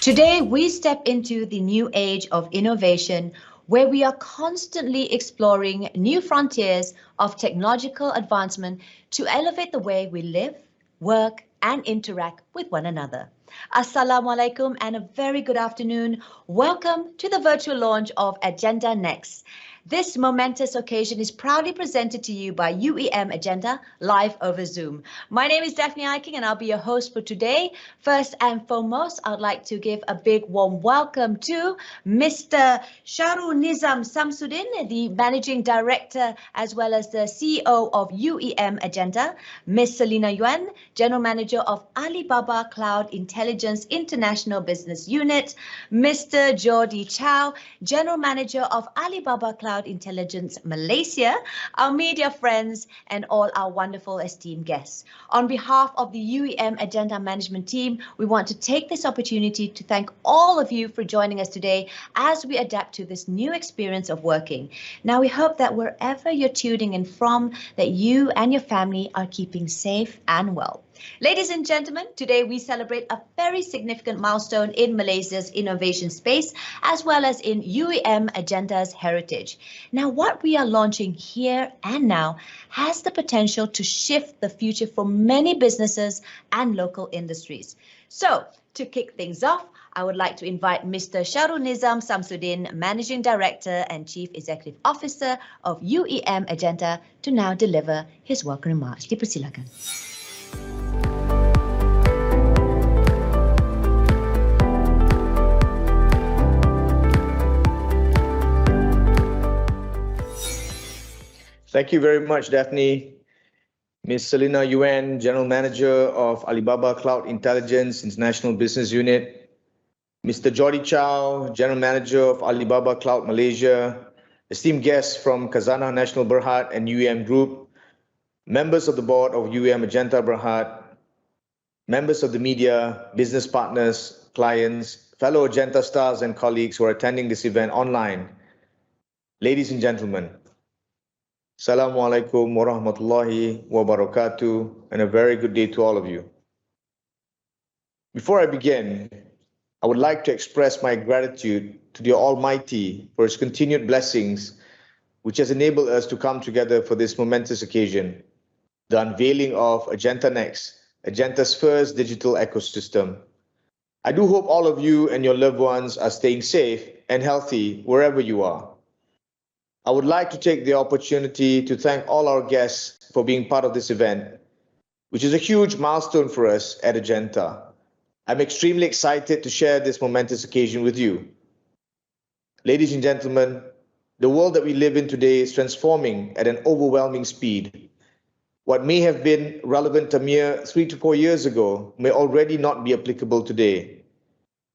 Today, we step into the new age of innovation where we are constantly exploring new frontiers of technological advancement to elevate the way we live, work, and interact with one another. Assalamu alaikum and a very good afternoon. Welcome to the virtual launch of Edgenta NXT. This momentous occasion is proudly presented to you by UEM Edgenta live over Zoom. My name is Daphne Eiking and I'll be your host for today. First and foremost, I'd like to give a big warm welcome to Mr. Shahrul Nizam Samsudin, the Managing Director as well as the CEO of UEM Edgenta, Ms. Selina Yuan, General Manager of Alibaba Cloud Intelligence International Business Unit, Mr. Jordi Chow, General Manager of Alibaba Cloud Intelligence Malaysia, our media friends, and all our wonderful esteemed guests. On behalf of the UEM Edgenta management team, we want to take this opportunity to thank all of you for joining us today as we adapt to this new experience of working. Now, we hope that wherever you're tuning in from, that you and your family are keeping safe and well. Ladies and gentlemen, today we celebrate a very significant milestone in Malaysia's innovation space, as well as in UEM Edgenta's heritage. Now, what we are launching here and now has the potential to shift the future for many businesses and local industries. So, to kick things off, I would like to invite Mr. Shahrul Nizam Samsudin, Managing Director and Chief Executive Officer of UEM Edgenta, to now deliver his welcome remarks. Dipersilakan. Thank you very much, Daphne. Ms. Selina Yuan, General Manager of Alibaba Cloud Intelligence International Business Unit. Mr. Jordi Chow, General Manager of Alibaba Cloud Malaysia. Esteemed guests from Khazanah National Berhad and UEM Group. Members of the board of UEM Edgenta Berhad. Members of the media, business partners, clients, fellow Edgenta Stars and colleagues who are attending this event online. Ladies and gentlemen, Assalamualaikum warahmatullahi wabarakatuh, and a very good day to all of you. Before I begin, I would like to express my gratitude to the Almighty for His continued blessings, which has enabled us to come together for this momentous occasion, the unveiling of Edgenta NXT, Edgenta's first digital ecosystem. I do hope all of you and your loved ones are staying safe and healthy wherever you are. I would like to take the opportunity to thank all our guests for being part of this event, which is a huge milestone for us at Edgenta. I'm extremely excited to share this momentous occasion with you. Ladies and gentlemen, the world that we live in today is transforming at an overwhelming speed. What may have been relevant a mere 3 to 4 years ago may already not be applicable today.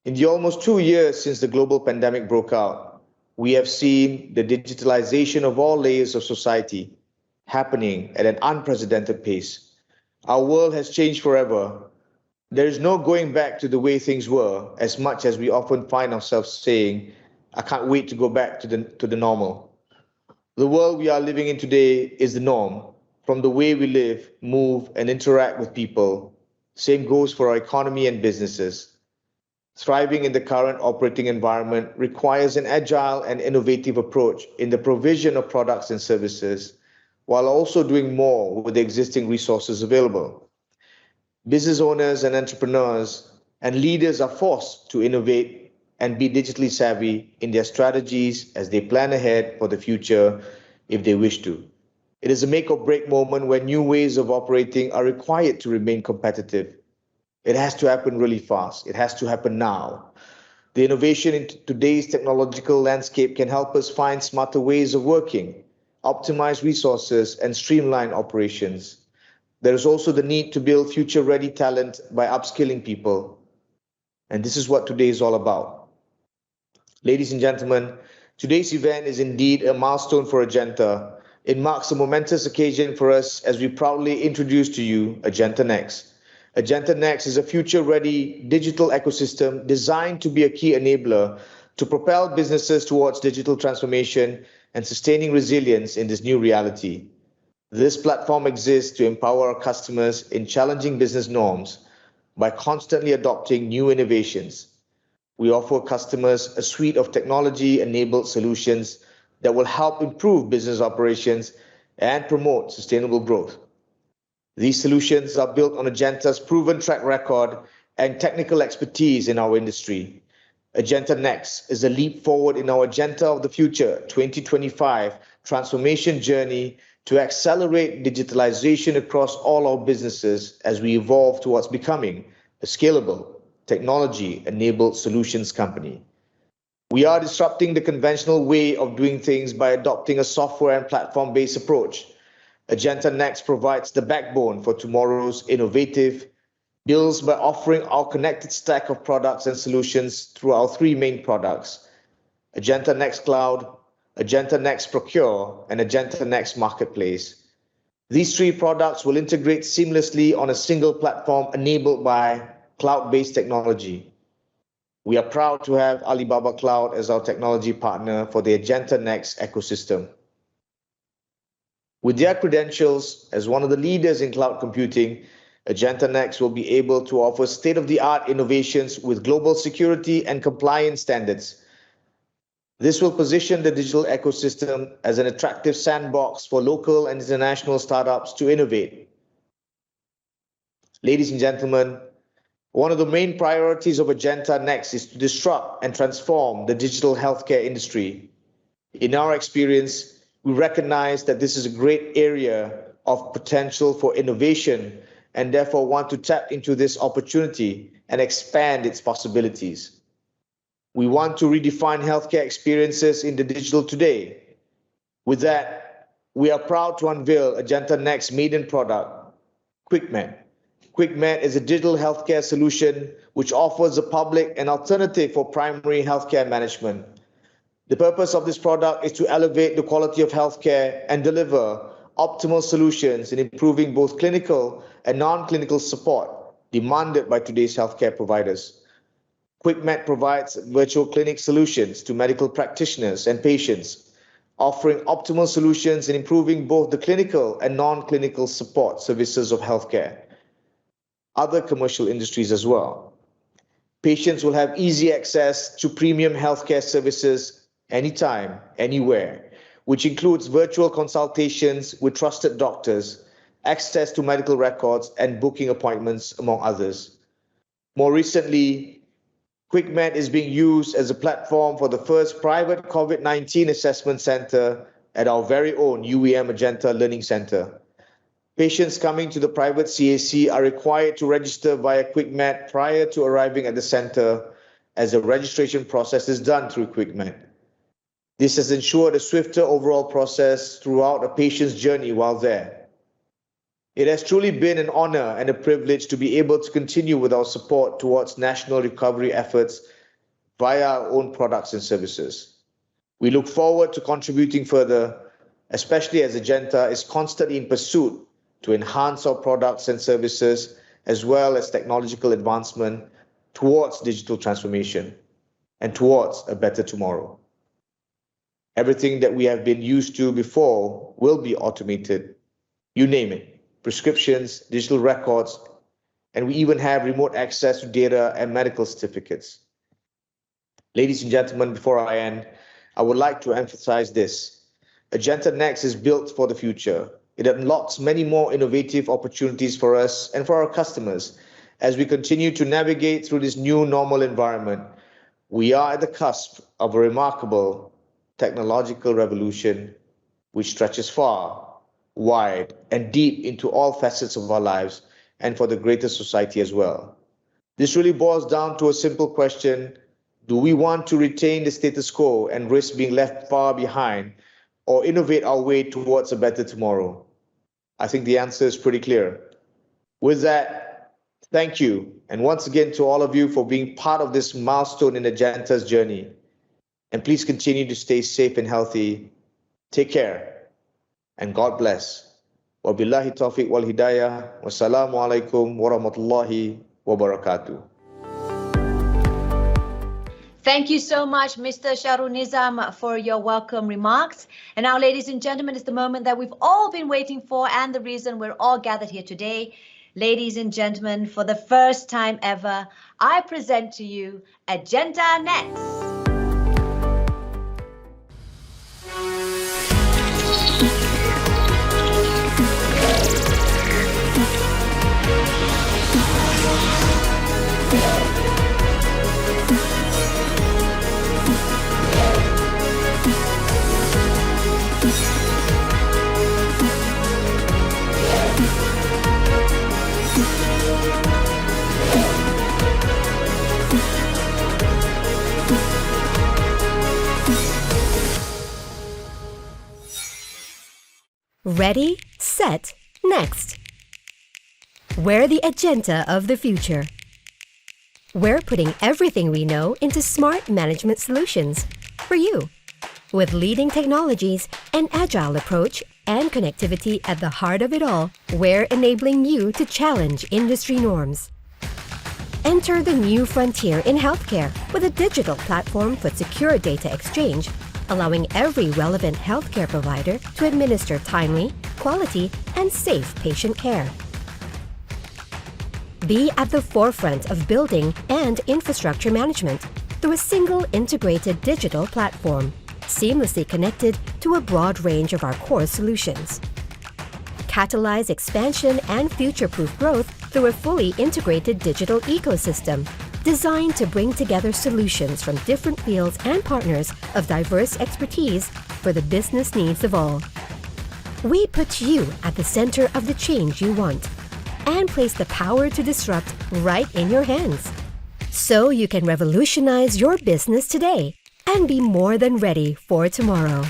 In the almost 2 years since the global pandemic broke out, we have seen the digitalization of all layers of society happening at an unprecedented pace. Our world has changed forever. There is no going back to the way things were, as much as we often find ourselves saying, I can't wait to go back to the normal. The world we are living in today is the norm, from the way we live, move, and interact with people. Same goes for our economy and businesses. Thriving in the current operating environment requires an agile and innovative approach in the provision of products and services, while also doing more with the existing resources available. Business owners and entrepreneurs and leaders are forced to innovate and be digitally savvy in their strategies as they plan ahead for the future if they wish to. It is a make or break moment when new ways of operating are required to remain competitive. It has to happen really fast. It has to happen now. The innovation in today's technological landscape can help us find smarter ways of working, optimize resources, and streamline operations. There is also the need to build future-ready talent by upskilling people. And this is what today is all about. Ladies and gentlemen, Today's event is indeed a milestone for Edgenta. It marks a momentous occasion for us as we proudly introduce to you Edgenta NXT. Edgenta NXT is a future-ready digital ecosystem designed to be a key enabler to propel businesses towards digital transformation and sustaining resilience in this new reality. This platform exists to empower our customers in challenging business norms by constantly adopting new innovations. We offer customers a suite of technology-enabled solutions that will help improve business operations and promote sustainable growth. These solutions are built on Edgenta's proven track record and technical expertise in our industry. Edgenta NXT is a leap forward in our Edgenta of the Future 2025 transformation journey to accelerate digitalization across all our businesses as we evolve towards becoming a scalable, technology-enabled solutions company. We are disrupting the conventional way of doing things by adopting a software and platform-based approach. Edgenta NXT provides the backbone for tomorrow's innovative builds by offering our connected stack of products and solutions through our three main products: Edgenta NXT Cloud, Edgenta NXT Procure, and Edgenta NXT Marketplace. These three products will integrate seamlessly on a single platform enabled by cloud-based technology. We are proud to have Alibaba Cloud as our technology partner for the Edgenta NXT ecosystem. With their credentials as one of the leaders in cloud computing, Edgenta NXT will be able to offer state-of-the-art innovations with global security and compliance standards. This will position the digital ecosystem as an attractive sandbox for local and international startups to innovate. Ladies and gentlemen, one of the main priorities of Edgenta NXT is to disrupt and transform the digital healthcare industry. In our experience, we recognize that this is a great area of potential for innovation and therefore want to tap into this opportunity and expand its possibilities. We want to redefine healthcare experiences in the digital today. With that, we are proud to unveil Edgenta NXT Maiden product, QuickMed. QuickMed is a digital healthcare solution which offers the public an alternative for primary healthcare management. The purpose of this product is to elevate the quality of healthcare and deliver optimal solutions in improving both clinical and non-clinical support demanded by today's healthcare providers. QuickMed provides virtual clinic solutions to medical practitioners and patients, offering optimal solutions in improving both the clinical and non-clinical support services of healthcare. Other commercial industries as well. Patients will have easy access to premium healthcare services anytime, anywhere, which includes virtual consultations with trusted doctors, access to medical records, and booking appointments, among others. More recently, QuickMed is being used as a platform for the first private COVID-19 assessment center at our very own UEM Edgenta Learning Center. Patients coming to the private CAC are required to register via QuickMed prior to arriving at the center, as the registration process is done through QuickMed. This has ensured a swifter overall process throughout a patient's journey while there. It has truly been an honor and a privilege to be able to continue with our support towards national recovery efforts via our own products and services. We look forward to contributing further, especially as Edgenta is constantly in pursuit to enhance our products and services as well as technological advancement towards digital transformation and towards a better tomorrow. Everything that we have been used to before will be automated. You name it. Prescriptions, digital records, and we even have remote access to data and medical certificates. Ladies and gentlemen, before I end, I would like to emphasize this. Edgenta NXT is built for the future. It unlocks many more innovative opportunities for us and for our customers as we continue to navigate through this new normal environment. We are at the cusp of a remarkable technological revolution which stretches far, wide, and deep into all facets of our lives and for the greater society as well. This really boils down to a simple question: do we want to retain the status quo and risk being left far behind, or innovate our way towards a better tomorrow? I think the answer is pretty clear. With that, thank you, and once again to all of you for being part of this milestone in Edgenta's journey. And please continue to stay safe and healthy. Take care and God bless. Wabillahi taufiq wal hidayah. Wassalamu alaikum warahmatullahi wabarakatuh. Thank you so much, Mr. Shahrul Nizam, for your welcome remarks. And now, ladies and gentlemen, it's the moment that we've all been waiting for and the reason we're all gathered here today. Ladies and gentlemen, for the first time ever, I present to you Edgenta NXT. Ready, set, next. We're the Edgenta of the future. We're putting everything we know into smart management solutions for you. With leading technologies, an agile approach, and connectivity at the heart of it all, we're enabling you to challenge industry norms. Enter the new frontier in healthcare with a digital platform for secure data exchange, allowing every relevant healthcare provider to administer timely, quality, and safe patient care. Be at the forefront of building and infrastructure management through a single integrated digital platform, seamlessly connected to a broad range of our core solutions. Catalyze expansion and future-proof growth through a fully integrated digital ecosystem designed to bring together solutions from different fields and partners of diverse expertise for the business needs of all. We put you at the center of the change you want and place the power to disrupt right in your hands, so you can revolutionize your business today and be more than ready for tomorrow.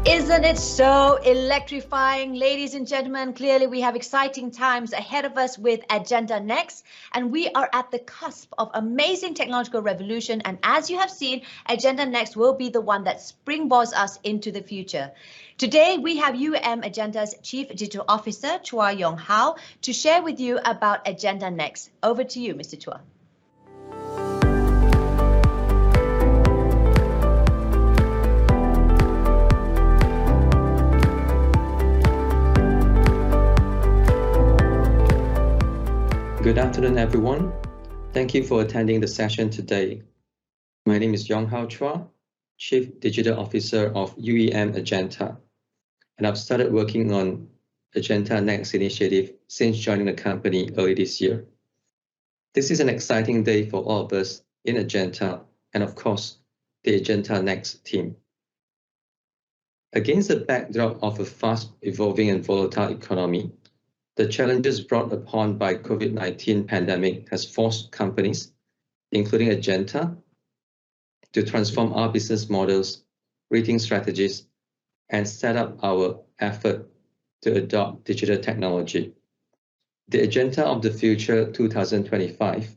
Isn't it so electrifying? Ladies and gentlemen, clearly we have exciting times ahead of us with Edgenta NXT, and we are at the cusp of amazing technological revolution. And as you have seen, Edgenta NXT will be the one that springboards us into the future. Today, we have Edgenta's Chief Digital Officer, Chua Yong Hao, to share with you about Edgenta NXT. Over to you, Mr. Chua. Good afternoon, everyone. Thank you for attending the session today. My name is Yong Hao Chua, Chief Digital Officer of Edgenta, and I've started working on Edgenta NXT initiative since joining the company early this year. This is an exciting day for all of us in Edgenta and, of course, the Edgenta NXT team. Against the backdrop of a fast-evolving and volatile economy, the challenges brought upon by COVID-19 pandemic has forced companies, including Edgenta, to transform our business models, rethink strategies, and set up our effort to adopt digital technology. The Edgenta of the Future 2025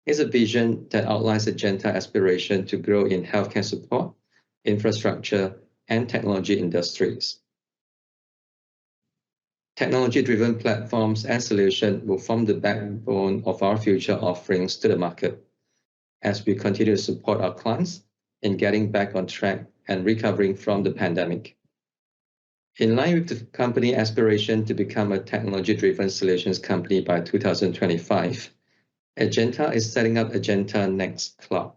is a vision that outlines Edgenta aspiration to grow in healthcare support, infrastructure, and technology industries. Technology-driven platforms and solutions will form the backbone of our future offerings to the market as we continue to support our clients in getting back on track and recovering from the pandemic. In line with the company aspiration to become a technology-driven solutions company by 2025, Edgenta is setting up Edgenta NXT Cloud,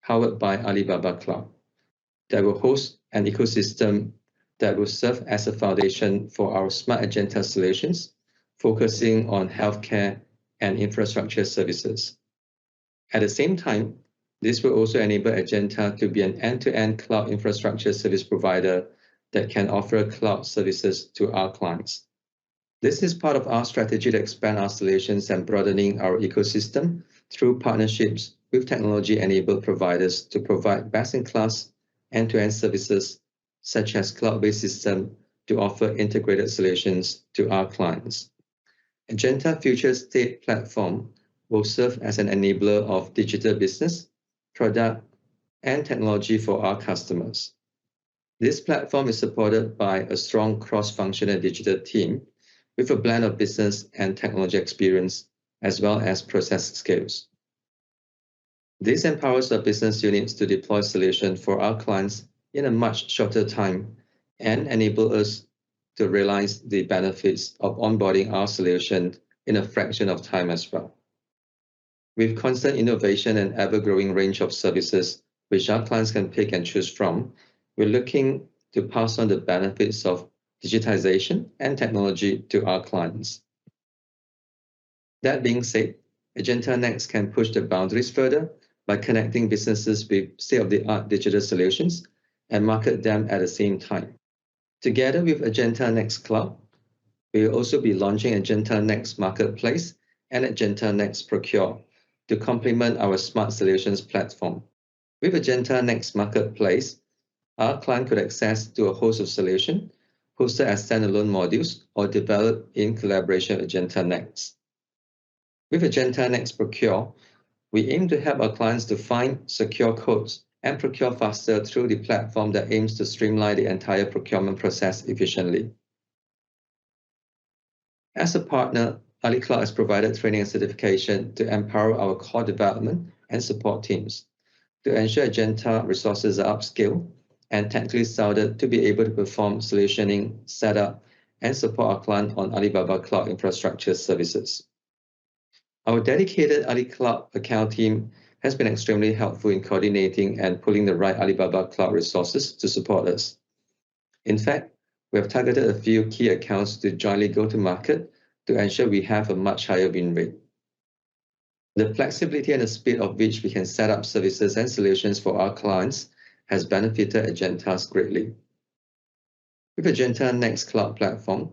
powered by Alibaba Cloud, that will host an ecosystem that will serve as a foundation for our smart Edgenta solutions, focusing on healthcare and infrastructure services. At the same time, this will also enable Edgenta to be an end-to-end cloud infrastructure service provider that can offer cloud services to our clients. This is part of our strategy to expand our solutions and broadening our ecosystem through partnerships with technology-enabled providers to provide best-in-class end-to-end services such as cloud-based systems to offer integrated solutions to our clients. Edgenta Future State platform will serve as an enabler of digital business, product, and technology for our customers. This platform is supported by a strong cross-functional digital team with a blend of business and technology experience, as well as process skills. This empowers our business units to deploy solutions for our clients in a much shorter time and enable us to realize the benefits of onboarding our solution in a fraction of time as well. With constant innovation and ever-growing range of services which our clients can pick and choose from, we're looking to pass on the benefits of digitization and technology to our clients. That being said, Edgenta Next can push the boundaries further by connecting businesses with state-of-the-art digital solutions and market them at the same time. Together with Edgenta Next Cloud, we will also be launching Edgenta Next Marketplace and Edgenta Next Procure to complement our smart solutions platform. With Edgenta Next Marketplace, our client could access to a host of solutions hosted as standalone modules or developed in collaboration with Edgenta Next. With Edgenta Next Procure, we aim to help our clients to find, secure codes, and procure faster through the platform that aims to streamline the entire procurement process efficiently. As a partner, AliCloud has provided training and certification to empower our core development and support teams to ensure Edgenta resources are upskilled and technically sounded to be able to perform solutioning, setup, and support our client on Alibaba Cloud Infrastructure services. Our dedicated AliCloud account team has been extremely helpful in coordinating and pulling the right Alibaba Cloud resources to support us. In fact, we have targeted a few key accounts to jointly go to market to ensure we have a much higher win rate. The flexibility and the speed of which we can set up services and solutions for our clients has benefited Edgenta greatly. With Edgenta Next Cloud platform,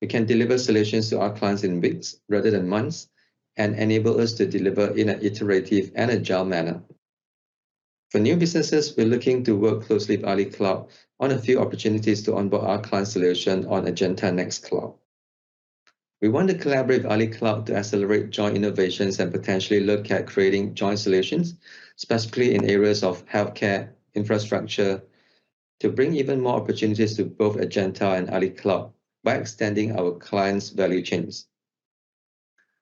we can deliver solutions to our clients in weeks rather than months and enable us to deliver in an iterative and agile manner. For new businesses, we're looking to work closely with AliCloud on a few opportunities to onboard our client solution on Edgenta Next Cloud. We want to collaborate with AliCloud to accelerate joint innovations and potentially look at creating joint solutions, specifically in areas of healthcare, infrastructure, to bring even more opportunities to both Edgenta and AliCloud by extending our clients' value chains.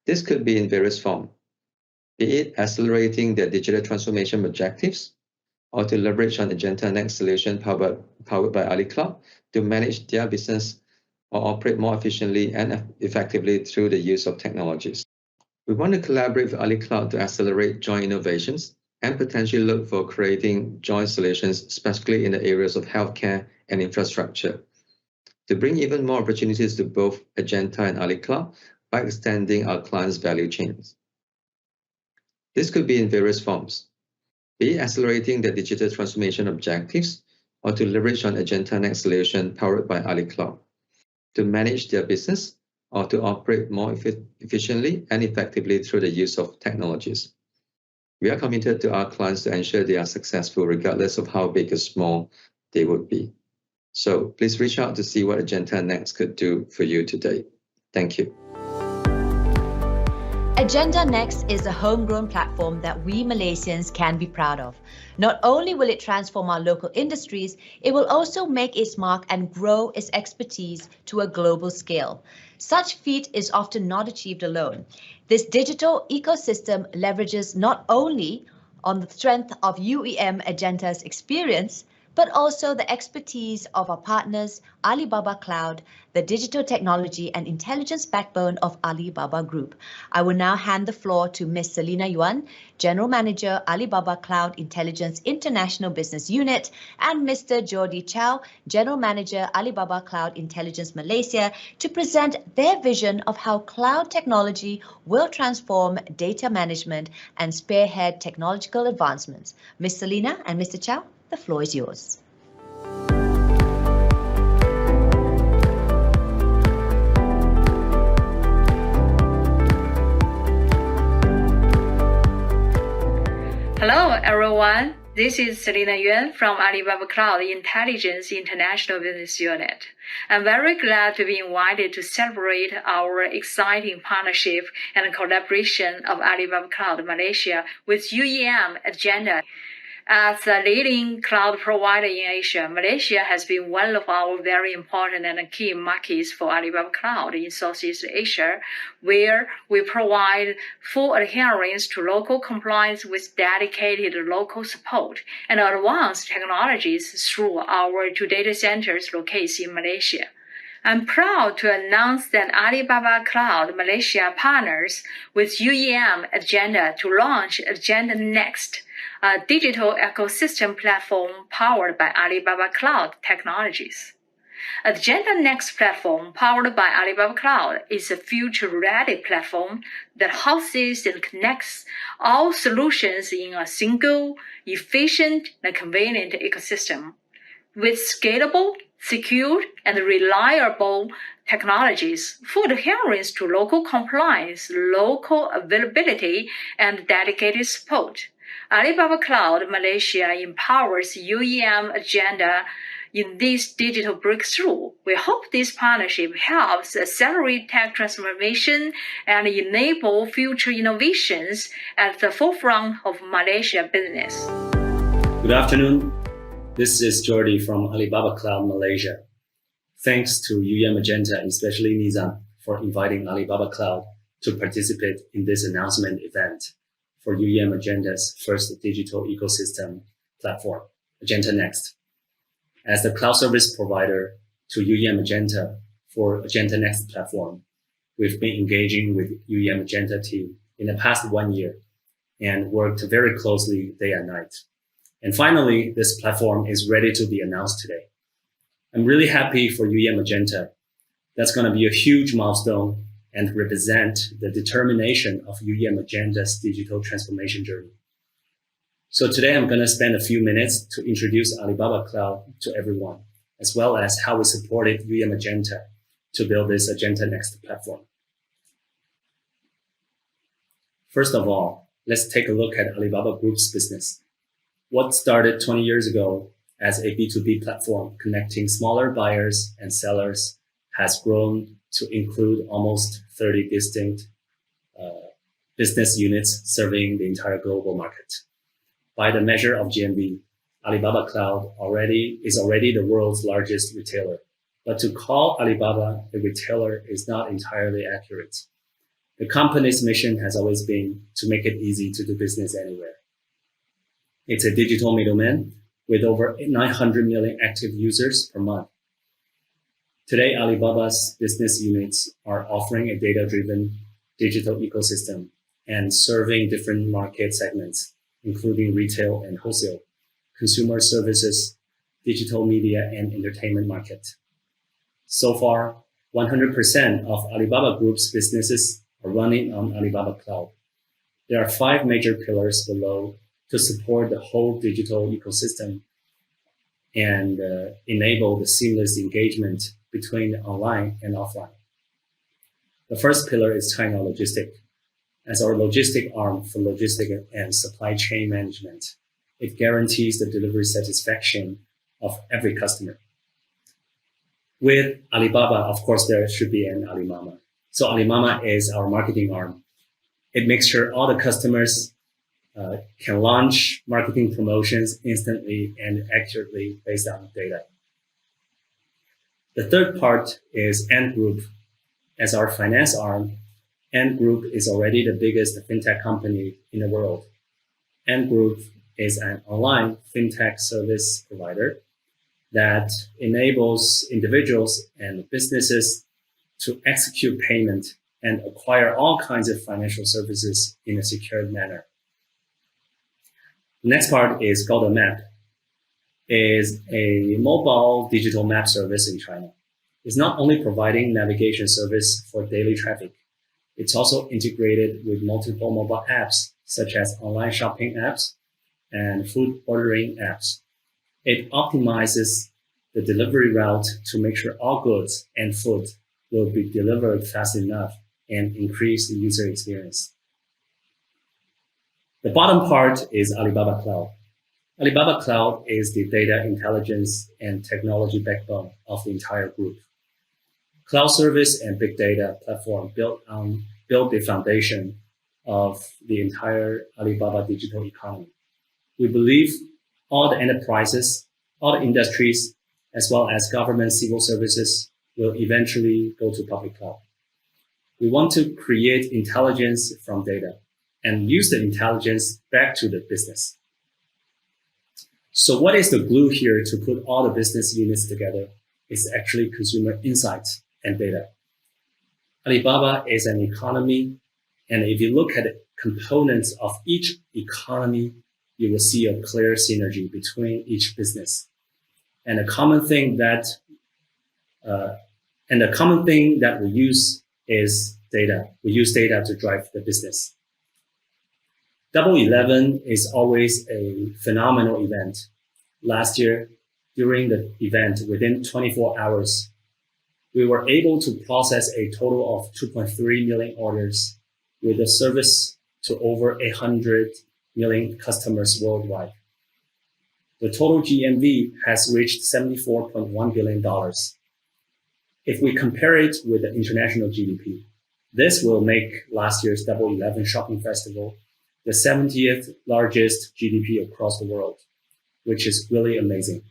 This could be in various forms, be it accelerating their digital transformation objectives, or to leverage on Edgenta Next solution powered by AliCloud to manage their business or operate more efficiently and effectively through the use of technologies. We want to collaborate with AliCloud to accelerate joint innovations and potentially look for creating joint solutions, specifically in the areas of healthcare and infrastructure, to bring even more opportunities to both Edgenta and AliCloud by extending our clients' value chains. This could be in various forms, be it accelerating their digital transformation objectives or to leverage on Edgenta Next solution powered by AliCloud to manage their business or to operate more efficiently and effectively through the use of technologies. We are committed to our clients to ensure they are successful regardless of how big or small they would be. So please reach out to see what Edgenta Next could do for you today. Thank you. Edgenta Next is a homegrown platform that we Malaysians can be proud of. Not only will it transform our local industries, it will also make its mark and grow its expertise to a global scale. Such feat is often not achieved alone. This digital ecosystem leverages not only on the strength of UEM Edgenta's experience, but also the expertise of our partners, Alibaba Cloud, the digital technology and intelligence backbone of Alibaba Group. I will now hand the floor to Ms. Selina Yuan, General Manager, Alibaba Cloud Intelligence International Business Unit, and Mr. Jordi Chow, General Manager, Alibaba Cloud Intelligence Malaysia, to present their vision of how cloud technology will transform data management and spearhead technological advancements. Ms. Selina and Mr. Chow, the floor is yours. Hello everyone, This is Selina Yuan from Alibaba Cloud Intelligence International Business Unit. I'm very glad to be invited to celebrate our exciting partnership and collaboration of Alibaba Cloud Malaysia with UEM Edgenta. As a leading cloud provider in Asia, Malaysia has been one of our very important and key markets for Alibaba Cloud in Southeast Asia, where we provide full adherence to local compliance with dedicated local support and advanced technologies through our two data centers located in Malaysia. I'm proud to announce that Alibaba Cloud Malaysia partners with UEM Edgenta to launch Edgenta NXT, a digital ecosystem platform powered by Alibaba Cloud technologies. Edgenta NXT platform powered by Alibaba Cloud is a future-ready platform that houses and connects all solutions in a single, efficient, and convenient ecosystem. With scalable, secure, and reliable technologies, full adherence to local compliance, local availability, and dedicated support, Alibaba Cloud Malaysia empowers UEM Edgenta in this digital breakthrough. We hope this partnership helps accelerate tech transformation and enable future innovations at the forefront of Malaysia business. Good afternoon. This is Jordi from Alibaba Cloud Malaysia. Thanks to UEM Edgenta, especially Nizam, for inviting Alibaba Cloud to participate in this announcement event for UEM Edgenta's first digital ecosystem platform, Edgenta NXT. As the cloud service provider to UEM Edgenta for Edgenta NXT platform, we've been engaging with UEM Edgenta team in the past 1 year and worked very closely day and night. And finally, this platform is ready to be announced today. I'm really happy for UEM Edgenta. That's going to be a huge milestone and represent the determination of UEM Edgenta's digital transformation journey. So today I'm going to spend a few minutes to introduce Alibaba Cloud to everyone, as well as how we supported UEM Edgenta to build this Edgenta NXT platform. First of all, let's take a look at Alibaba Group's business. What started 20 years ago as a B2B platform connecting smaller buyers and sellers has grown to include almost 30 distinct business units serving the entire global market. By the measure of GMV, Alibaba Cloud is already the world's largest retailer. But to call Alibaba a retailer is not entirely accurate. The company's mission has always been to make it easy to do business anywhere. It's a digital middleman with over 900 million active users per month. Today, Alibaba's business units are offering a data-driven digital ecosystem and serving different market segments, including retail and wholesale, consumer services, digital media, and entertainment market. So far, 100% of Alibaba Group's businesses are running on Alibaba Cloud. There are 5 major pillars below to support the whole digital ecosystem and enable the seamless engagement between online and offline. The first pillar is China Logistic. As our logistic arm for logistic and supply chain management, it guarantees the delivery satisfaction of every customer. With Alibaba, of course, there should be an Alimama. So Alimama is our marketing arm. It makes sure all the customers can launch marketing promotions instantly and accurately based on data. The third part is Ant Group. As our finance arm, Ant Group is already the biggest fintech company in the world. Ant Group is an online fintech service provider that enables individuals and businesses to execute payment and acquire all kinds of financial services in a secure manner. The next part is called a Map. Is a mobile digital map service in China. It's not only providing navigation service for daily traffic, it's also integrated with multiple mobile apps, such as online shopping apps and food ordering apps. It optimizes the delivery route to make sure all goods and food will be delivered fast enough and increase the user experience. The bottom part is Alibaba Cloud. Alibaba Cloud is the data intelligence and technology backbone of the entire group. Cloud service and big data platform built the foundation of the entire Alibaba digital economy. We believe all the enterprises, all the industries, as well as government civil services will eventually go to public cloud. We want to create intelligence from data and use the intelligence back to the business. So what is the glue here to put all the business units together? It's actually consumer insights and data. Alibaba is an economy, and if you look at the components of each economy, you will see a clear synergy between each business. And the common thing that we use is data. We use data to drive the business. Double 11 is always a phenomenal event. Last year, during the event, within 24 hours, we were able to process a total of 2.3 million orders with a service to over 800 million customers worldwide. The total GMV has reached $74.1 billion. If we compare it with the international GDP, this will make last year's Double 11 Shopping Festival the 70th largest GDP across the world, which is really amazing.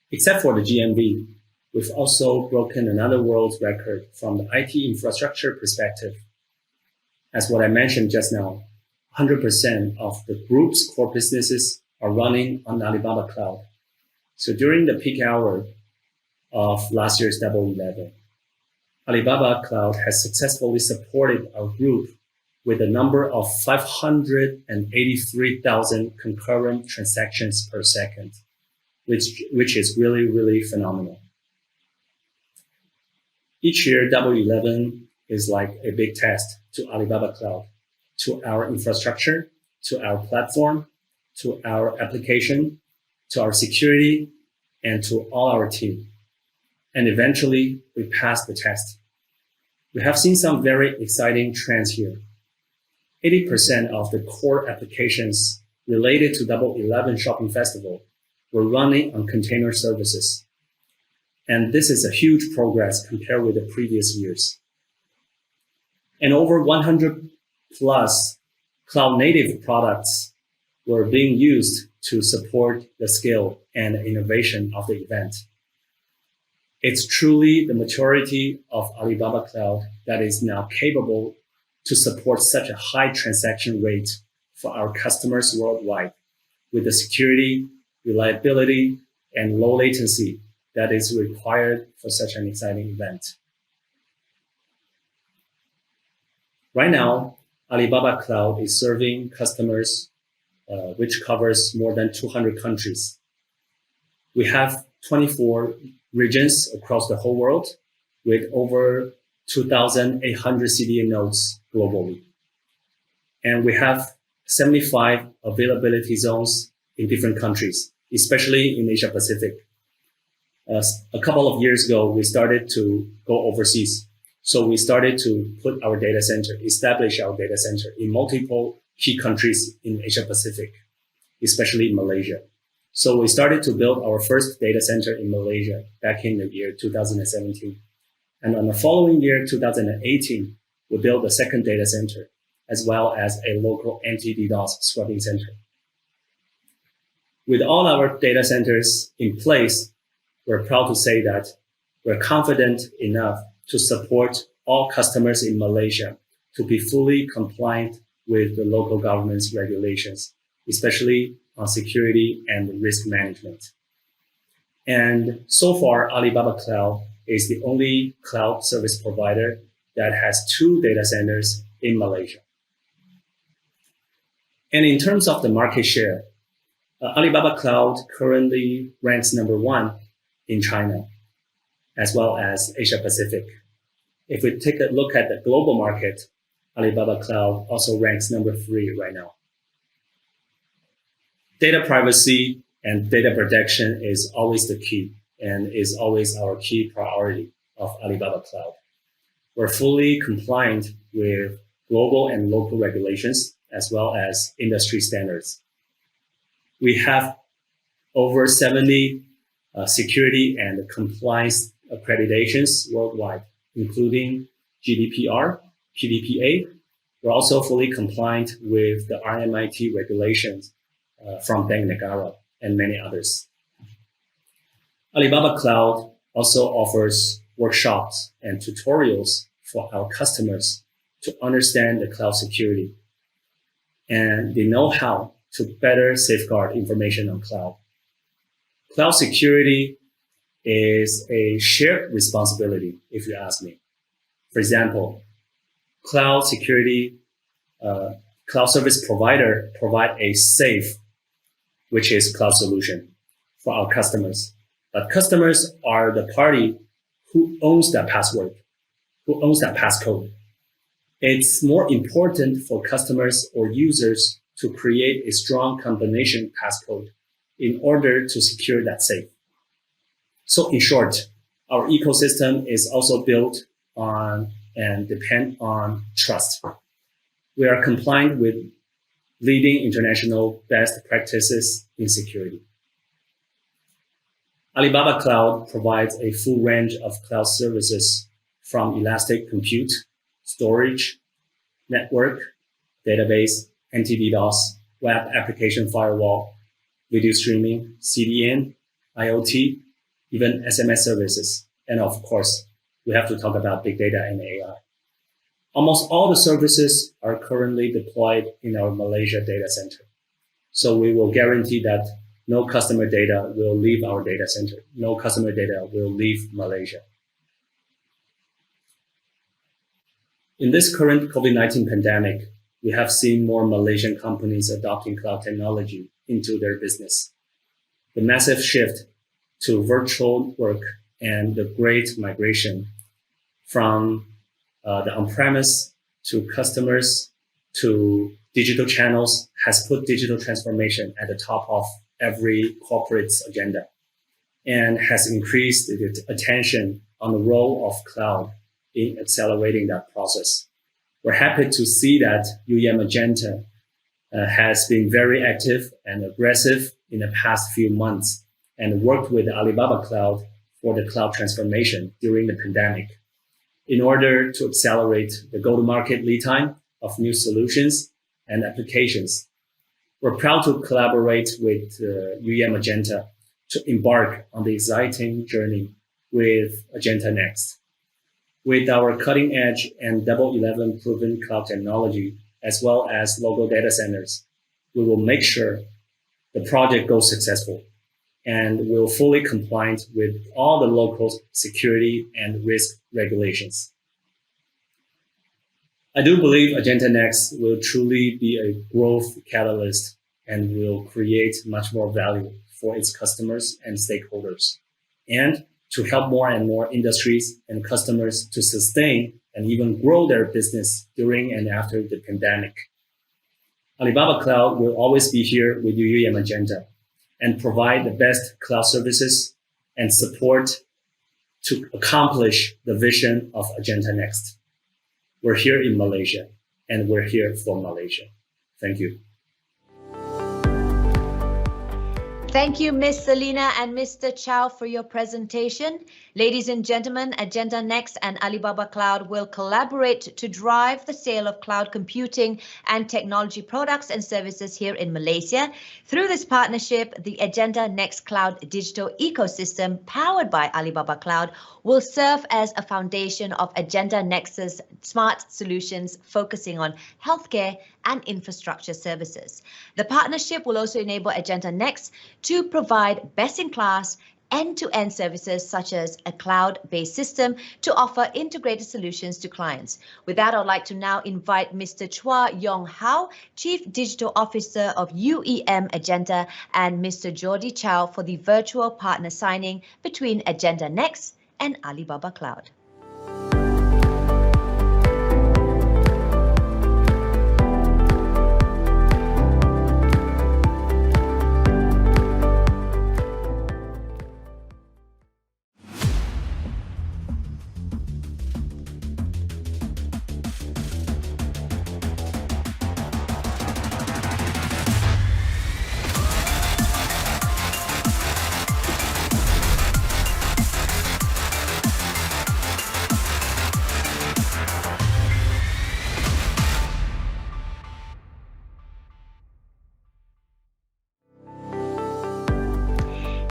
Except for the GMV, we've also broken another world record from the IT infrastructure perspective. As what I mentioned just now, 100% of the group's core businesses are running on Alibaba Cloud. So during the peak hour of last year's Double 11, Alibaba Cloud has successfully supported our group with a number of 583,000 concurrent transactions per second, which is really, really phenomenal. Each year, Double 11 is like a big test to Alibaba Cloud, to our infrastructure, to our platform, to our application, to our security, and to all our team. And eventually, we passed the test. We have seen some very exciting trends here. 80% of the core applications related to Double 11 Shopping Festival were running on container services. And this is a huge progress compared with the previous years. And over 100 plus cloud native products were being used to support the scale and innovation of the event. It's truly the maturity of Alibaba Cloud that is now capable to support such a high transaction rate for our customers worldwide with the security, reliability, and low latency that is required for such an exciting event. Right now, Alibaba Cloud is serving customers which covers more than 200 countries. We have 24 regions across the whole world with over 2,800 CDN nodes globally. And we have 75 availability zones in different countries, especially in Asia Pacific. A couple of years ago, we started to go overseas. So we started to put our data center, establish our data center in multiple key countries in Asia Pacific, especially Malaysia. So we started to build our first data center in Malaysia back in the year 2017. And on the following year, 2018, we built the second data center, as well as a local anti-DDoS scrubbing center. With all our data centers in place, we're proud to say that we're confident enough to support all customers in Malaysia to be fully compliant with the local government's regulations, especially on security and risk management. And so far, Alibaba Cloud is the only cloud service provider that has 2 data centers in Malaysia. And in terms of the market share, Alibaba Cloud currently ranks number 1 in China, as well as Asia Pacific. If we take a look at the global market, Alibaba Cloud also ranks number 3 right now. Data privacy and data protection is always the key and is always our key priority of Alibaba Cloud. We're fully compliant with global and local regulations as well as industry standards. We have over 70 security and compliance accreditations worldwide, including GDPR, PDPA. We're also fully compliant with the RMIT regulations from Bank Negara and many others. Alibaba Cloud also offers workshops and tutorials for our customers to understand the cloud security and the know-how to better safeguard information on cloud. Cloud security is a shared responsibility, if you ask me. For example, cloud security, cloud service provider provide a safe, which is cloud solution for our customers. But customers are the party who owns that password, who owns that passcode. It's more important for customers or users to create a strong combination passcode in order to secure that safe. So in short, our ecosystem is also built on and depend on trust. We are compliant with leading international best practices in security. Alibaba Cloud provides a full range of cloud services from elastic compute, storage, network, database, anti-DDoS, web application firewall, video streaming, CDN, IoT, even SMS services. And of course, we have to talk about big data and AI. Almost all the services are currently deployed in our Malaysia data center. So we will guarantee that no customer data will leave our data center. No customer data will leave Malaysia. In this current COVID-19 pandemic, we have seen more Malaysian companies adopting cloud technology into their business. The massive shift to virtual work and the great migration from the on-premise to customers to digital channels has put digital transformation at the top of every corporate's agenda and has increased the attention on the role of cloud in accelerating that process. We're happy to see that Edgenta has been very active and aggressive in the past few months and worked with Alibaba Cloud for the cloud transformation during the pandemic in order to accelerate the go-to-market lead time of new solutions and applications. We're proud to collaborate with Edgenta to embark on the exciting journey with Edgenta Next. With our cutting-edge and Double 11 proven cloud technology, as well as local data centers, we will make sure the project goes successful and will fully compliant with all the local security and risk regulations. I do believe Edgenta Next will truly be a growth catalyst and will create much more value for its customers and stakeholders, and to help more and more industries and customers to sustain and even grow their business during and after the pandemic. Alibaba Cloud will always be here with you and Edgenta and provide the best cloud services and support to accomplish the vision of Edgenta Next. We're here in Malaysia, and we're here for Malaysia. Thank you. Thank you, Ms. Selina and Mr. Chow, for your presentation. Ladies and gentlemen, Edgenta Next and Alibaba Cloud will collaborate to drive the sale of cloud computing and technology products and services here in Malaysia. Through this partnership, the Edgenta Next Cloud digital ecosystem powered by Alibaba Cloud will serve as a foundation of Edgenta Next's smart solutions focusing on healthcare and infrastructure services. The partnership will also enable Edgenta Next to provide best-in-class end-to-end services such as a cloud-based system to offer integrated solutions to clients. With that, I'd like to now invite Mr. Chua Yong Hao, Chief Digital Officer of UEM Edgenta, and Mr. Jordi Chow for the virtual partner signing between Edgenta Next and Alibaba Cloud.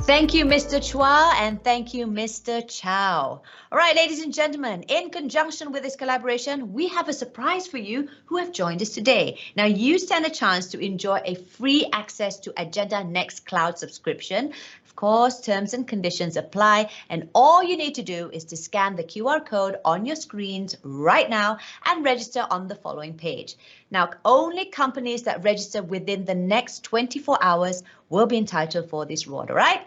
Thank you, Mr. Chua, and thank you, Mr. Chow. All right, ladies and gentlemen, in conjunction with this collaboration, we have a surprise for you who have joined us today. Now, you stand a chance to enjoy a free access to Edgenta Next Cloud subscription. Of course, terms and conditions apply, and all you need to do is to scan the QR code on your screens right now and register on the following page. Now, only companies that register within the next 24 hours will be entitled for this reward, all right?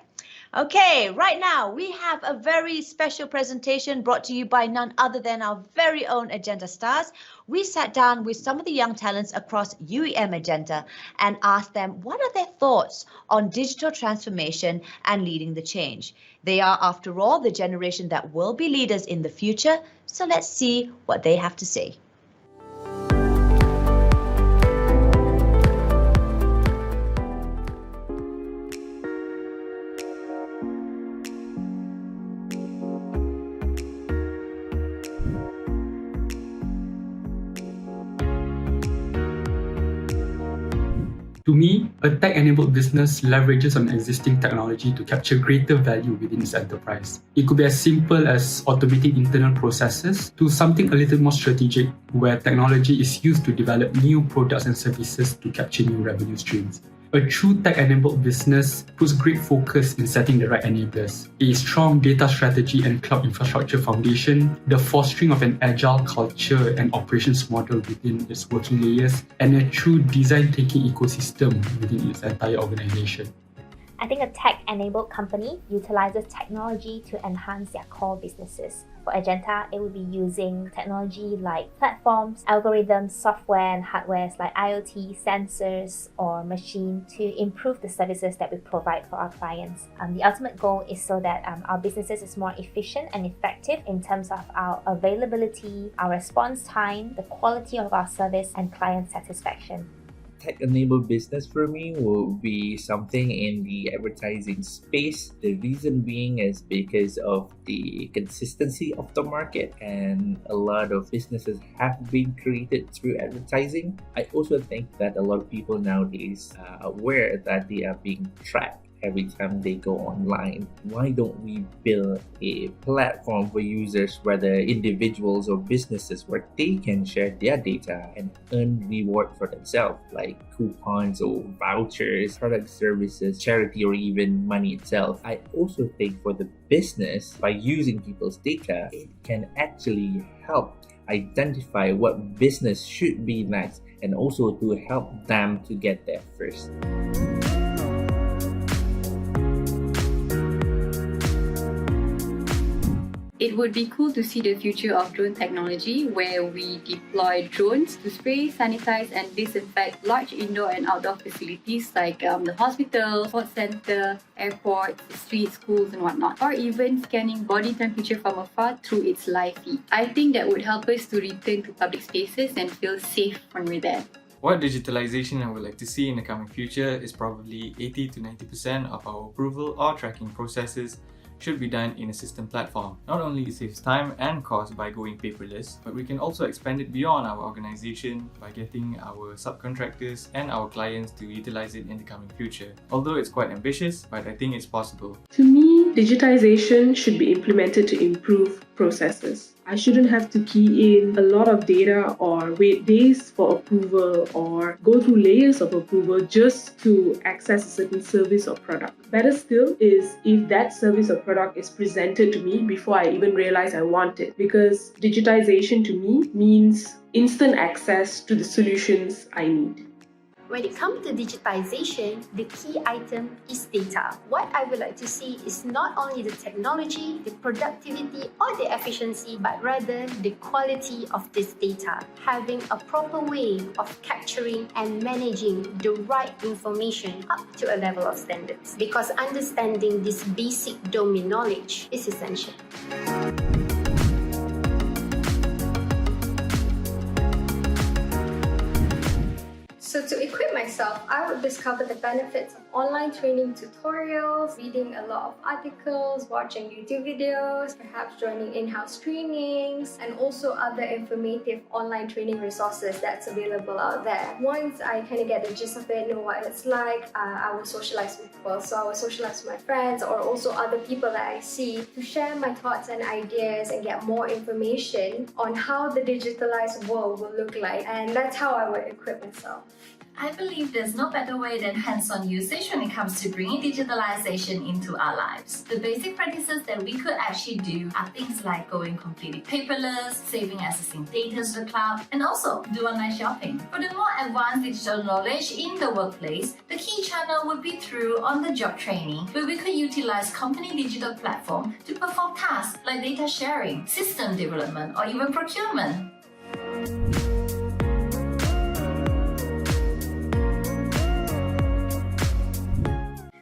Okay, right now we have a very special presentation brought to you by none other than our very own Edgenta Stars. We sat down with some of the young talents across UEM Edgenta and asked them what are their thoughts on digital transformation and leading the change. They are, after all, the generation that will be leaders in the future. So let's see what they have to say. To me, a tech-enabled business leverages on existing technology to capture greater value within its enterprise. It could be as simple as automating internal processes to something a little more strategic, where technology is used to develop new products and services to capture new revenue streams. A true tech-enabled business puts great focus in setting the right enablers, a strong data strategy and cloud infrastructure foundation, the fostering of an agile culture and operations model within its working layers, and a true design-thinking ecosystem within its entire organization. I think a tech-enabled company utilizes technology to enhance their core businesses. For Edgenta, it will be using technology like platforms, algorithms, software and hardware like IoT, sensors or machine to improve the services that we provide for our clients. The ultimate goal is so that our businesses is more efficient and effective in terms of our availability, our response time, the quality of our service and client satisfaction. Tech-enabled business for me will be something in the advertising space. The reason being is because of the consistency of the market, and a lot of businesses have been created through advertising. I also think that a lot of people nowadays are aware that they are being tracked every time they go online. Why don't we build a platform for users, whether individuals or businesses, where they can share their data and earn reward for themselves, like coupons or vouchers, product, services, charity, or even money itself. I also think for the business, by using people's data, it can actually help identify what business should be next, and also to help them to get there first. It would be cool to see the future of drone technology, where we deploy drones to spray, sanitize and disinfect large indoor and outdoor facilities like the hospital, sports center, airports, streets, schools and whatnot, or even scanning body temperature from afar through its live feed. I think that would help us to return to public spaces and feel safe when we're there. What digitalization I would like to see in the coming future is probably 80 to 90% of our approval or tracking processes should be done in a system platform. Not only it saves time and cost by going paperless, but we can also expand it beyond our organization by getting our subcontractors and our clients to utilize it in the coming future. Although it's quite ambitious, but I think it's possible. To me, digitization should be implemented to improve processes. I shouldn't have to key in a lot of data or wait days for approval or go through layers of approval just to access a certain service or product. Better still is if that service or product is presented to me before I even realize I want it, because digitization to me means instant access to the solutions I need. When it comes to digitization, the key item is data. What I would like to see is not only the technology, the productivity or the efficiency, but rather the quality of this data. Having a proper way of capturing and managing the right information up to a level of standards. Because understanding this basic domain knowledge is essential. So So to equip myself, I would discover the benefits of online training tutorials, reading a lot of articles, watching YouTube videos, perhaps joining in-house trainings, and also other informative online training resources that's available out there. Once I kind of get the gist of it, know what it's like, I will socialize with people. So I will socialize with my friends or also other people that I see to share my thoughts and ideas and get more information on how the digitalized world will look like. And that's how I would equip myself. I believe there's no better way than hands-on usage when it comes to bringing digitalization into our lives. The basic practices that we could actually do are things like going completely paperless, saving accessing data to the cloud, and also do online shopping. For the more advanced digital knowledge in the workplace, the key channel would be through on-the-job training, where we could utilize company digital platform to perform tasks like data sharing, system development, or even procurement.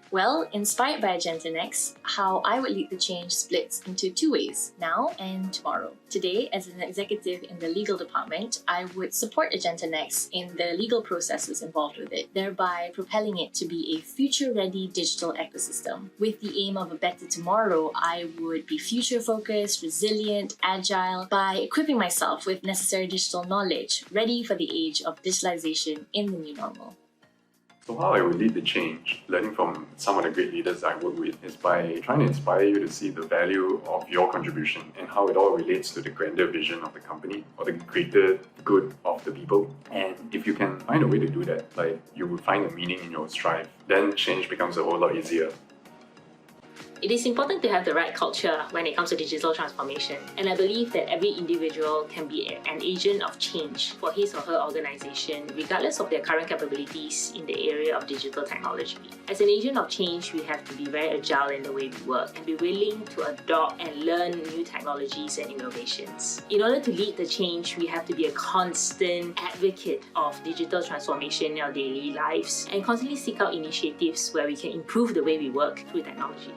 Well, inspired by Edgenta NXT, how I would lead the change splits into two ways, now and tomorrow. Today, as an executive in the legal department, I would support Edgenta NXT in the legal processes involved with it, thereby propelling it to be a future-ready digital ecosystem. With the aim of a better tomorrow, I would be future-focused, resilient, agile, by equipping myself with necessary digital knowledge, ready for the age of digitalization in the new normal. So how I would lead the change, learning from some of the great leaders I work with, is by trying to inspire you to see the value of your contribution and how it all relates to the grander vision of the company or the greater good of the people. And if you can find a way to do that, like you will find a meaning in your strive, then change becomes a whole lot easier. It is important to have the right culture when it comes to digital transformation, and I believe that every individual can be an agent of change for his or her organization, regardless of their current capabilities in the area of digital technology. As an agent of change, we have to be very agile in the way we work and be willing to adopt and learn new technologies and innovations. In order to lead the change, we have to be a constant advocate of digital transformation in our daily lives and constantly seek out initiatives where we can improve the way we work through technology.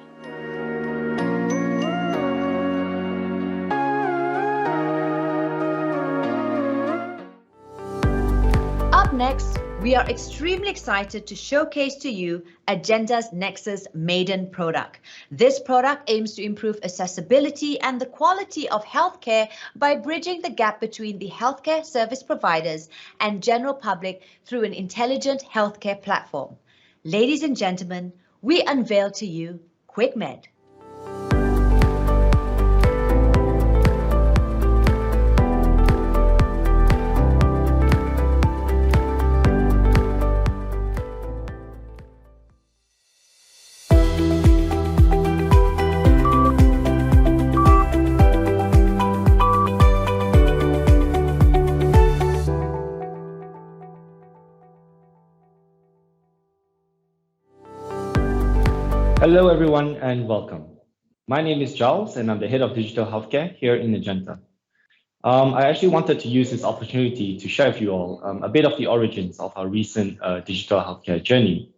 Up next, we are extremely excited to showcase to you Edgenta's Nexus Maiden product. This product aims to improve accessibility and the quality of healthcare by bridging the gap between the healthcare service providers and general public through an intelligent healthcare platform. Ladies and gentlemen, we unveil to you QuickMed. Hello everyone and welcome. My name is Giles and I'm the head of digital healthcare here in Edgenta. I actually wanted to use this opportunity to share with you all a bit of the origins of our recent digital healthcare journey.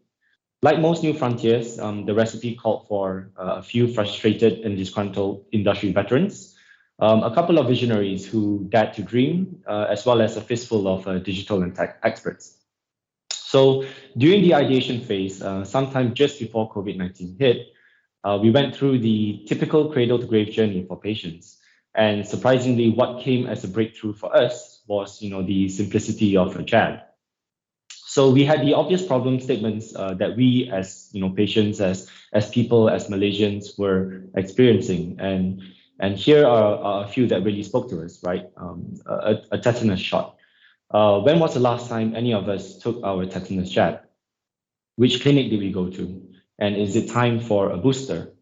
Like most new frontiers, the recipe called for a few frustrated and disgruntled industry veterans, a couple of visionaries who dared to dream, as well as a fistful of digital and tech experts. So during the ideation phase, sometime just before COVID-19 hit, we went through the typical cradle-to-grave journey for patients. And surprisingly, what came as a breakthrough for us was, the simplicity of a jab. So we had the obvious problem statements that we, as patients, as people, as Malaysians, were experiencing. And here are a few that really spoke to us, right? A tetanus shot. When was the last time any of us took our tetanus jab? Which clinic did we go to? And is it time for a booster?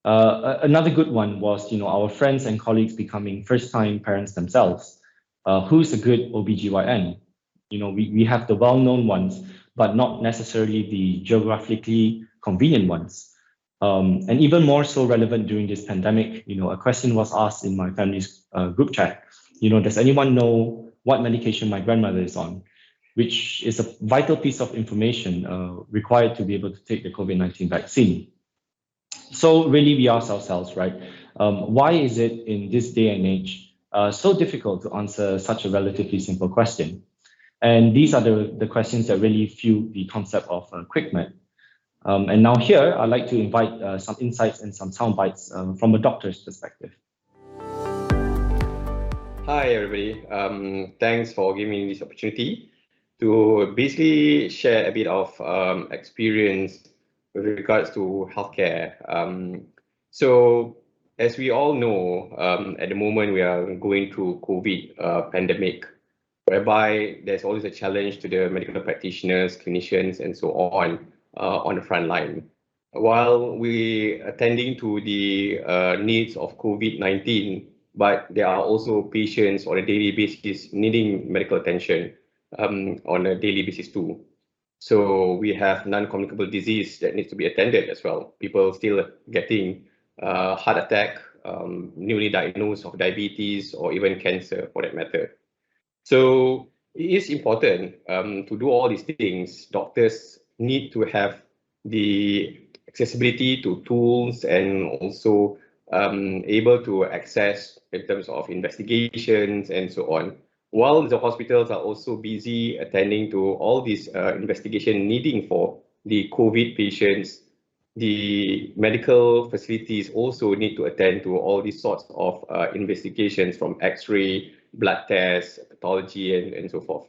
Another good one was, our friends and colleagues becoming first-time parents themselves. Who's a good OBGYN? We have the well-known ones, but not necessarily the geographically convenient ones. And even more so relevant during this pandemic, a question was asked in my family's group chat. Does anyone know what medication my grandmother is on, which is a vital piece of information required to be able to take the COVID-19 vaccine. So really we ask ourselves, right, why is it in this day and age so difficult to answer such a relatively simple question? And these are the questions that really fuel the concept of QuickMed. And now here, I'd like to invite some insights and some sound bites from a doctor's perspective. Hi, everybody. Thanks for giving me this opportunity to basically share a bit of experience with regards to healthcare. So, as we all know, at the moment we are going through COVID pandemic, whereby there's always a challenge to the medical practitioners, clinicians, and so on the front line. While we attending to the needs of COVID-19, but there are also patients on a daily basis needing medical attention on a daily basis too. So we have non-communicable disease that needs to be attended as well. People still getting heart attack, newly diagnosed of diabetes, or even cancer for that matter. So it is important to do all these things. Doctors need to have the accessibility to tools and also able to access in terms of investigations and so on. While the hospitals are also busy attending to all these investigation needing for the COVID patients, the medical facilities also need to attend to all these sorts of investigations from X-ray, blood tests, pathology, and so forth.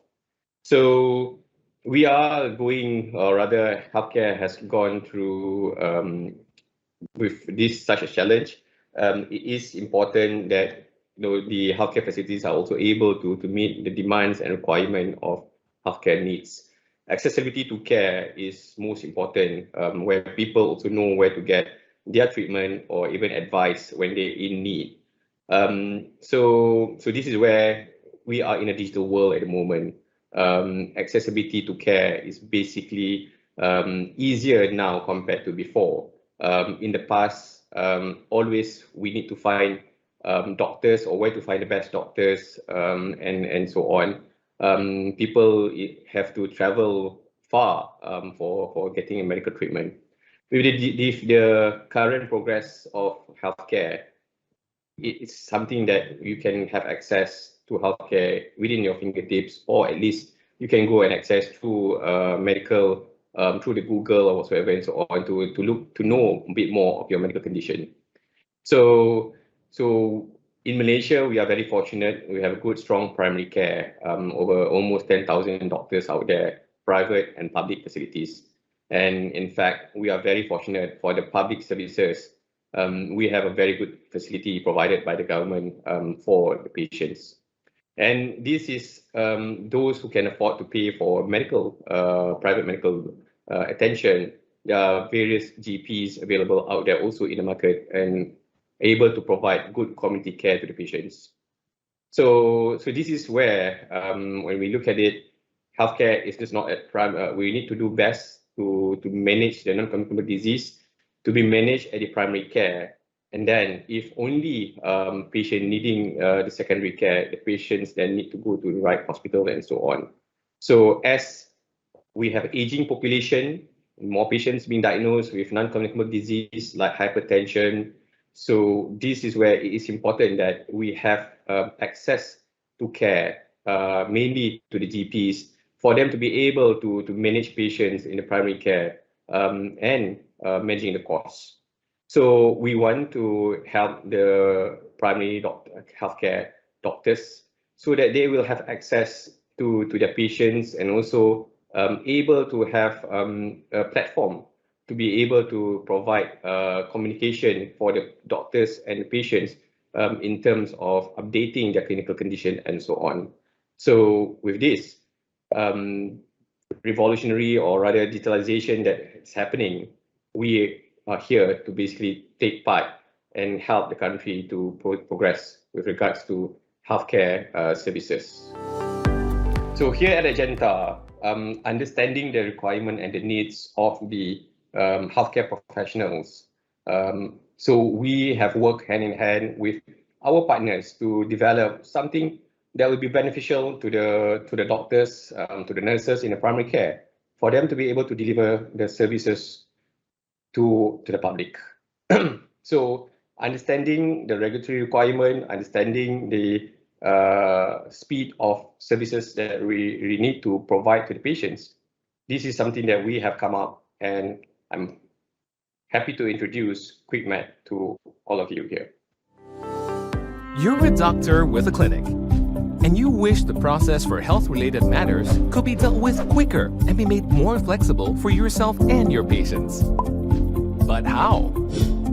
So we are going, or rather, healthcare has gone through with this such a challenge. It is important that the healthcare facilities are also able to meet the demands and requirement of healthcare needs. Accessibility to care is most important, where people also know where to get their treatment or even advice when they're in need. So this is where we are in a digital world at the moment. Accessibility to care is basically easier now compared to before. In the past, always we need to find doctors or where to find the best doctors and so on. People have to travel far for getting a medical treatment. With the current progress of healthcare, it's something that you can have access to healthcare within your fingertips, or at least you can go and access through medical through the Google or whatsoever and so on to know a bit more of your medical condition. So in Malaysia, we are very fortunate. We have good, strong primary care, over almost 10,000 doctors out there, private and public facilities. And in fact, we are very fortunate for the public services. We have a very good facility provided by the government for the patients. And this is those who can afford to pay for medical, private medical attention. There are various GPs available out there also in the market and able to provide good community care to the patients. So this is where, when we look at it, healthcare is just not at prime. We need to do best to manage the non-communicable disease, to be managed at the primary care. And then if only patient needing the secondary care, the patients then need to go to the right hospital and so on. So as we have aging population, more patients being diagnosed with non-communicable disease like hypertension. So this is where it is important that we have access to care, mainly to the GPs, for them to be able to manage patients in the primary care and managing the costs. So we want to help the primary healthcare doctors so that they will have access to their patients and also able to have a platform to be able to provide communication for the doctors and the patients in terms of updating their clinical condition and so on. So with this revolutionary or rather digitalization that is happening, we are here to basically take part and help the country to progress with regards to healthcare services. So here at Edgenta, understanding the requirement and the needs of the healthcare professionals. So we have worked hand in hand with our partners to develop something that will be beneficial to the doctors, to the nurses in the primary care, for them to be able to deliver the services to the public. So understanding the regulatory requirement, understanding the speed of services that we need to provide to the patients. This is something that we have come up, and I'm happy to introduce QuickMed to all of you here. You're a doctor with a clinic, and you wish the process for health-related matters could be dealt with quicker and be made more flexible for yourself and your patients. But how?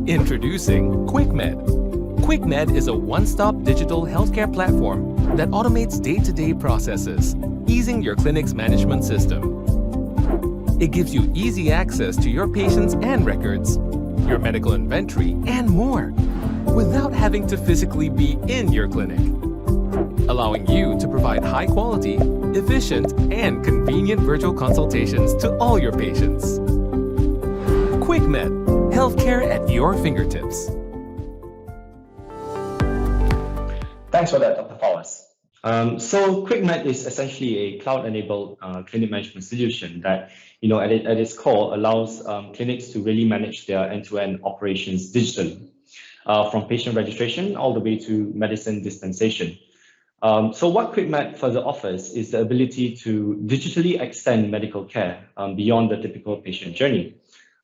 Introducing QuickMed. QuickMed is a one-stop digital healthcare platform that automates day-to-day processes, easing your clinic's management system. It gives you easy access to your patients and records, your medical inventory, and more, without having to physically be in your clinic, allowing you to provide high-quality, efficient, and convenient virtual consultations to all your patients. QuickMed, healthcare at your fingertips. Thanks for that, Dr. Fawaz. So QuickMed is essentially a cloud-enabled clinic management solution that, at its core, allows clinics to really manage their end-to-end operations digitally, from patient registration all the way to medicine dispensation. So what QuickMed further offers is the ability to digitally extend medical care beyond the typical patient journey,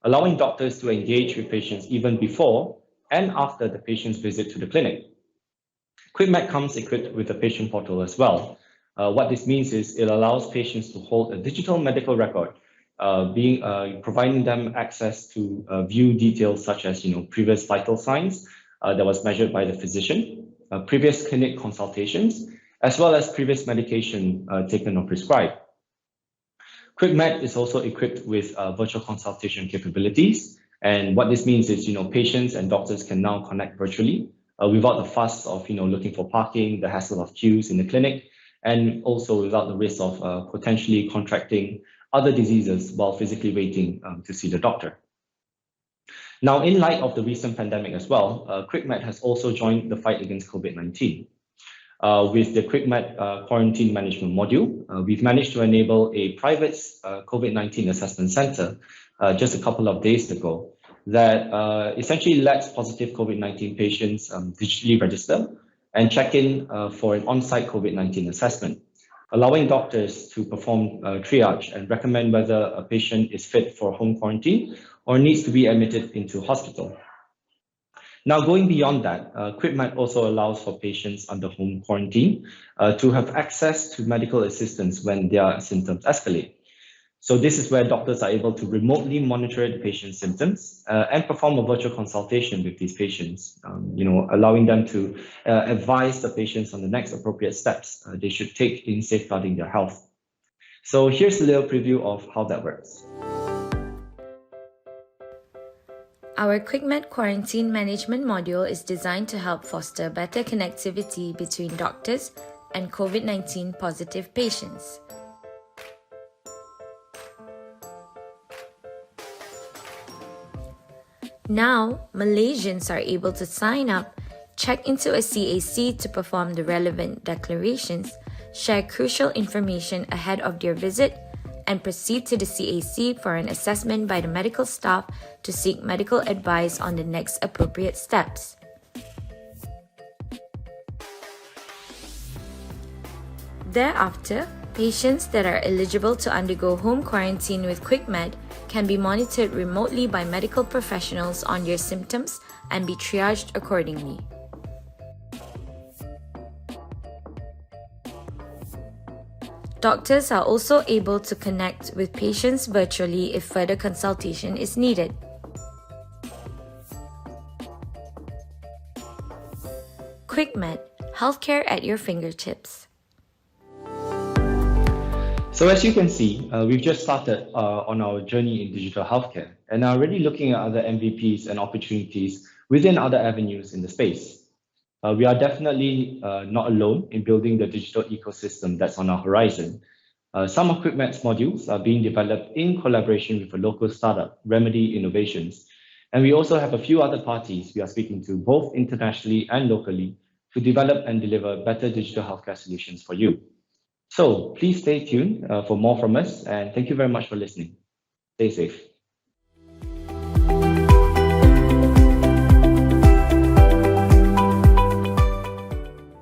allowing doctors to engage with patients even before and after the patient's visit to the clinic. QuickMed comes equipped with a patient portal as well. What this means is it allows patients to hold a digital medical record, providing them access to view details such as previous vital signs that was measured by the physician, previous clinic consultations, as well as previous medication taken or prescribed. QuickMed is also equipped with virtual consultation capabilities, and what this means is patients and doctors can now connect virtually without the fuss of looking for parking, the hassle of queues in the clinic, and also without the risk of potentially contracting other diseases while physically waiting to see the doctor. Now, in light of the recent pandemic as well, QuickMed has also joined the fight against COVID-19. With the QuickMed quarantine management module, we've managed to enable a private COVID-19 assessment center just a couple of days ago that essentially lets positive COVID-19 patients digitally register and check in for an on-site COVID-19 assessment, allowing doctors to perform triage and recommend whether a patient is fit for home quarantine or needs to be admitted into hospital. Now, going beyond that, QuickMed also allows for patients under home quarantine to have access to medical assistance when their symptoms escalate. So this is where doctors are able to remotely monitor the patient's symptoms and perform a virtual consultation with these patients, allowing them to advise the patients on the next appropriate steps they should take in safeguarding their health. So here's a little preview of how that works. Our QuickMed Quarantine Management module is designed to help foster better connectivity between doctors and COVID-19 positive patients. Now, Malaysians are able to sign up, check into a CAC to perform the relevant declarations, share crucial information ahead of their visit, and proceed to the CAC for an assessment by the medical staff to seek medical advice on the next appropriate steps. Thereafter, patients that are eligible to undergo home quarantine with QuickMed can be monitored remotely by medical professionals on their symptoms and be triaged accordingly. Doctors are also able to connect with patients virtually if further consultation is needed. QuickMed, healthcare at your fingertips. So as you can see, we've just started on our journey in digital healthcare and are already looking at other MVPs and opportunities within other avenues in the space. We are definitely not alone in building the digital ecosystem that's on our horizon. Some of QuickMed's modules are being developed in collaboration with a local startup, Remedy Innovations. And we also have a few other parties we are speaking to, both internationally and locally, to develop and deliver better digital healthcare solutions for you. So please stay tuned for more from us, and thank you very much for listening. Stay safe.